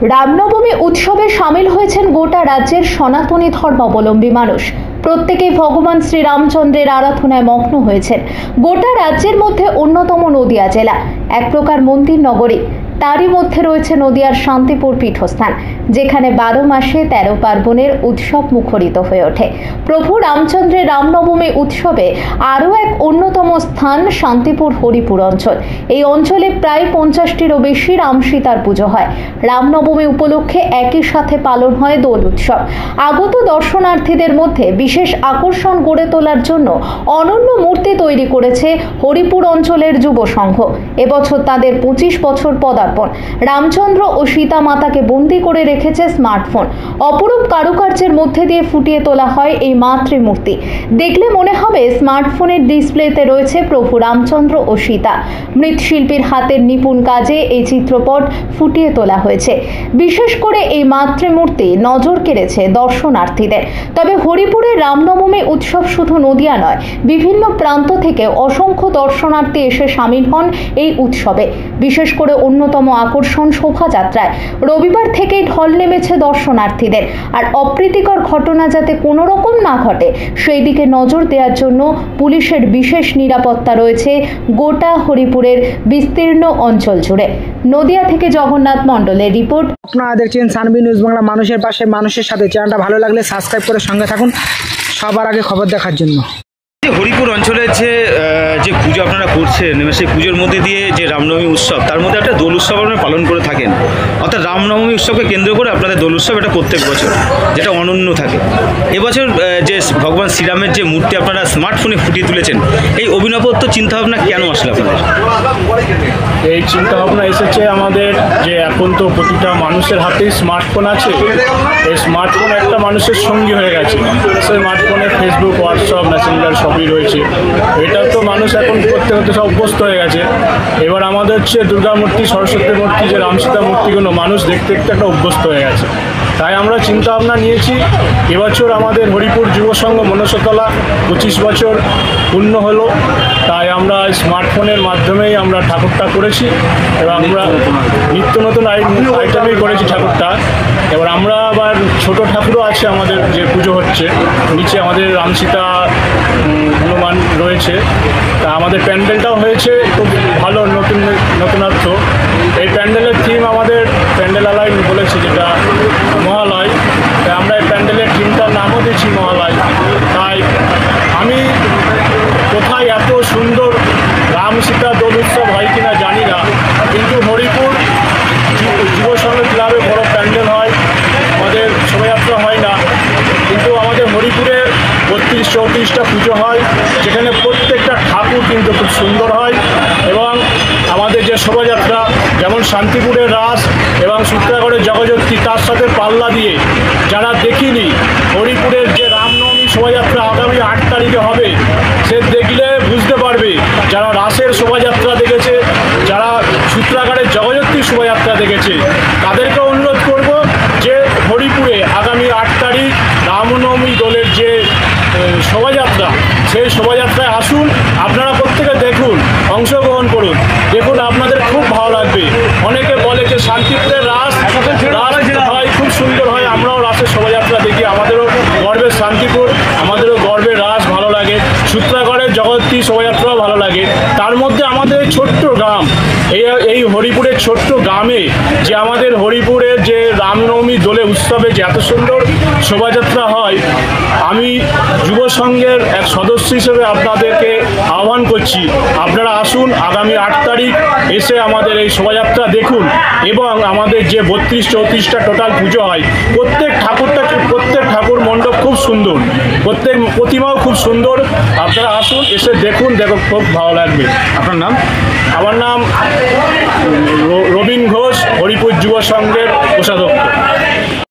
রামনবমী উৎসবে সামিল হয়েছেন গোটা রাজ্যের সনাতনী ধর্মাবলম্বী মানুষ। প্রত্যেকেই ভগবান শ্রীরামচন্দ্রের আরাধনায় মগ্ন হয়েছেন। গোটা রাজ্যের মধ্যে অন্যতম নদিয়া জেলা এক প্রকার মন্দির নগরী। তারই মধ্যে রয়েছে নদিয়ার শান্তিপুর পীঠস্থান, যেখানে 12 মাসে 13 পার্বণের উৎসব মুখরিত হয়ে ওঠে। প্রভু রামচন্দ্রের রামনবমী উৎসবে আরও এক অন্যতম স্থান শান্তিপুর হরিপুর অঞ্চল। এই অঞ্চলে প্রায় 50টিরও বেশি রামসীতার পুজো হয়। রামনবমী উপলক্ষে একই সাথে পালন হয় দোল উৎসব। আগত দর্শনার্থীদের মধ্যে বিশেষ আকর্ষণ গড়ে তোলার জন্য অনন্য মূর্তি তৈরি করেছে হরিপুর অঞ্চলের যুব সংঘ। এবছর তাদের 25 বছর পদার্পণ। রামচন্দ্র ও সীতা মাতাকে বন্দী করে রেখেছে স্মার্টফোন। অপরূপ কারুকার্যের মধ্যে দিয়ে ফুটিয়ে তোলা হয় এই মাতৃমূর্তি। দেখলে মনে হবে স্মার্টফোনের ডিসপ্লেতে রয়েছে প্রভু রামচন্দ্র ও সীতা। মৃৎশিল্পীর হাতের নিপুণ কাজে এই চিত্রপট ফুটিয়ে তোলা হয়েছে। বিশেষ করে এই মাতৃমূর্তি নজর কেড়েছে দর্শনার্থীদের। তবে হরিপুরের রামনবমী উৎসব শুধু নদিয়া নয়, বিভিন্ন প্রান্ত থেকে অসংখ্য দর্শনার্থী এসে সামিল হন এই উৎসবে। বিশেষ করে অন্যতম আকর্ষণ শোভাযাত্রায় রবিবার থেকেই ঢল নেমেছে দর্শনার্থীদের। আর অপ্রীতিকর ঘটনা যাতে কোনো রকম না ঘটে সেই দিকে নজর দেওয়ার জন্য পুলিশের বিশেষ নিরাপত্তা রয়েছে গোটা হরিপুরের বিস্তীর্ণ অঞ্চল জুড়ে। নদিয়া থেকে জগন্নাথ মণ্ডলের রিপোর্ট। আপনারা দেখছেন সানবি নিউজ বাংলা, মানুষের পাশে মানুষের সাথে। চ্যানেলটা ভালো লাগলে সাবস্ক্রাইব করে সঙ্গে থাকুন সবার আগে খবর দেখার জন্য। হরিপুর অঞ্চলের যে পুজো আপনারা করছেন, সেই পুজোর মধ্যে দিয়ে যে রামনবমী উৎসব, তার মধ্যে একটা দোল উৎসব আপনারা পালন করে থাকেন। অর্থাৎ রামনবমী উৎসবকে কেন্দ্র করে আপনাদের দোল উৎসব এটা প্রত্যেক বছর, যেটা অনন্য থাকে। এবছর যে ভগবান শ্রীরামের যে মূর্তি আপনারা স্মার্টফোনে ফুটিয়ে তুলেছেন, এই অভিনবত্ব চিন্তাভাবনা কেন আসলে আপনাদের? এই চিন্তাভাবনা এসেছে আমাদের যে এখন তো প্রতিটা মানুষের হাতেই স্মার্টফোন আছে। এই স্মার্টফোন একটা মানুষের সঙ্গী হয়ে গেছে। সেই স্মার্টফোনে ফেসবুক, হোয়াটসঅ্যাপ, মেসেঞ্জার সবই রয়েছে। এটা তো মানুষ এখন করতে করতে সব অভ্যস্ত হয়ে গেছে। এবার আমাদের হচ্ছে দুর্গা মূর্তি, সরস্বতী মূর্তি, যে রামসীতা মূর্তিগুলো মানুষ দেখতে দেখতে একটা অভ্যস্ত হয়ে গেছে। তাই আমরা চিন্তাভাবনা নিয়েছি এবছর আমাদের হরিপুর যুব সংঘ মনসতলা 25 বছর পূর্ণ হলো। তাই আমরা স্মার্টফোনের মাধ্যমেই আমরা ঠাকুরটা করেছি এবং আমরা নিত্য নতুন আইটেমেই করেছি ঠাকুরটা। এবার আমরা আবার ছোট ঠাকুরও আছে আমাদের যে পুজো হচ্ছে, নিচে আমাদের রামসীতা হনুমান রয়েছে। তা আমাদের প্যান্ডেলটাও হয়েছে খুব ভালো, নতুনত্ব। এই প্যান্ডেলের থিম আমাদের প্যান্ডেলালয় বলেছে, যেটা মহালয়। তাই আমরা এই প্যান্ডেলের থিমটার নামও দিয়েছি মহালয়। তাই আমি কোথায় এত সুন্দর রাম সীতা দোল উৎসব হয় কিনা জানি না, কিন্তু হরিপুর যুব সংঘ ক্লাবে বড় প্যান্ডেল হয়, আমাদের শোভাযাত্রা হয় না। কিন্তু আমাদের হরিপুরে 32-34টা পুজো হয়, যেখানে প্রত্যেকটা ঠাকুর কিন্তু খুব সুন্দর হয়। এবং আমাদের যে শোভাযাত্রা, যেমন শান্তিপুরের রাস এবং সূত্রাগড়ের জগজ্যোতি, তার সাথে পাল্লা দিয়ে যারা দেখিনি হরিপুরের যে রামনবমী শোভাযাত্রা আগামী 8 তারিখে হবে, সে দেখলে বুঝতে পারবে। যারা রাসের শোভাযাত্রা দেখেছে, যারা সূত্রাগড়ের জগজ্যোতির শোভাযাত্রা দেখেছে, তাদেরকে অনুরোধ করব যে হরিপুরে আগামী 8 তারিখ রামনবমী দোলের যে শোভাযাত্রা, সেই শোভাযাত্রায় আসুন। আপনারা প্রত্যেকে দেখুন, অংশগ্রহণ করুন, দেখুন আপনাদের খুব ভালো লাগবে। অনেকে বলে যে শান্তিপুরের রাস হয়, খুব সুন্দর হয়। আমরাও রাসের শোভাযাত্রা দেখি, আমাদেরও গর্বের শান্তিপুর, আমাদেরও গর্বের রাস ভালো লাগে। সূত্রাগড়ের জগতী শোভাযাত্রাও ভালো লাগে। তার মধ্যে আমাদের ছোট্ট গ্রাম, এই হরিপুরের ছোট্ট গ্রামে যে আমাদের হরিপুরের যে রামনবমী দোলে উৎসবে যে এত সুন্দর শোভাযাত্রা হয়, আমি যুব সংঘের এক সদস্য হিসেবে আপনাদেরকে আহ্বান করছি, আপনারা আসুন আগামী 8 তারিখ এসে আমাদের এই শোভাযাত্রা দেখুন। এবং আমাদের যে 32-34টা টোটাল পুজো হয়, প্রত্যেক ঠাকুর মণ্ডপ খুব সুন্দর, প্রত্যেক প্রতিমাও খুব সুন্দর। আপনারা আসুন, এসে দেখুন, খুব ভালো লাগবে। আপনার নাম? আমার নাম রবীন ঘোষ, হরিপুর যুব সংঘের কোষাধ্যক্ষ।